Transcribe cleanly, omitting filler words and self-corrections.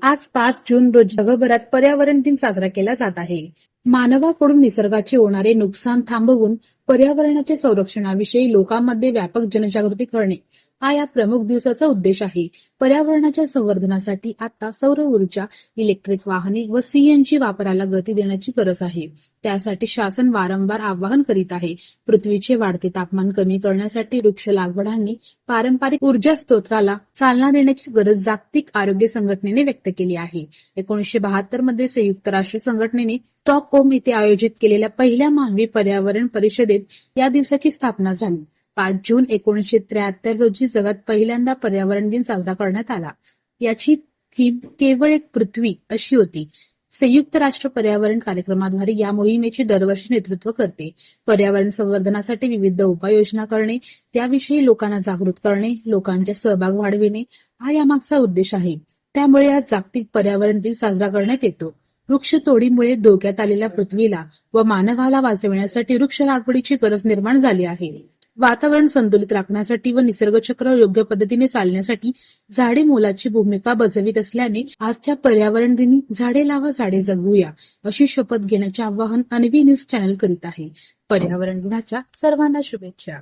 आज 5 जून रोजी जगभरात पर्यावरण दिन साजरा केला जात आहे. मानवाकडून निसर्गाचे होणारे नुकसान थांबवून पर्यावरणाच्या संरक्षणाविषयी लोकांमध्ये व्यापक जनजागृती करणे हा या प्रमुख दिवसाचा उद्देश आहे. पर्यावरणाच्या संवर्धनासाठी आता सौर ऊर्जा, इलेक्ट्रिक वाहने व सीएनजी वापराला गती देण्याची गरज आहे. त्यासाठी शासन वारंवार आवाहन करीत आहे. पृथ्वीचे वाढते तापमान कमी करण्यासाठी वृक्ष लागवड आणि पारंपरिक ऊर्जा स्त्रोताला चालना देण्याची गरज जागतिक आरोग्य संघटनेने व्यक्त केली आहे. 1972 मध्ये संयुक्त राष्ट्र संघटनेने स्टॉकहोम येथे आयोजित केलेल्या पहिल्या मानवी पर्यावरण परिषदेत या दिवसाची स्थापना झाली. 5 जून 1973 रोजी जगात पहिल्यांदा पर्यावरण दिन साजरा करण्यात आला. याची थीम केवळ एक पृथ्वी अशी होती. संयुक्त राष्ट्र पर्यावरण कार्यक्रमाद्वारे या मोहिमेचे दरवर्षी नेतृत्व करते. पर्यावरण संवर्धनासाठी विविध उपाययोजना करणे, त्याविषयी लोकांना जागृत करणे, लोकांचा सहभाग वाढविणे हा यामागचा उद्देश आहे. त्यामुळे आज जागतिक पर्यावरण दिन साजरा करण्यात येतो. वृक्षतोडीमुळे धोक्यात आलेल्या पृथ्वीला व मानवाला वाचविण्यासाठी वृक्ष लागवडीची गरज निर्माण झाली आहे. वातावरण संतुलित राखण्यासाठी व निसर्गचक्र योग्य पद्धतीने चालण्यासाठी झाडे मोलाची भूमिका बजावित असल्याने आजच्या पर्यावरण दिनी झाडे लावा झाडे जगवूया अशी शपथ घेण्याचे आवाहन अन्वी न्यूज चॅनल करीत आहे. पर्यावरण दिनाच्या सर्वांना शुभेच्छा.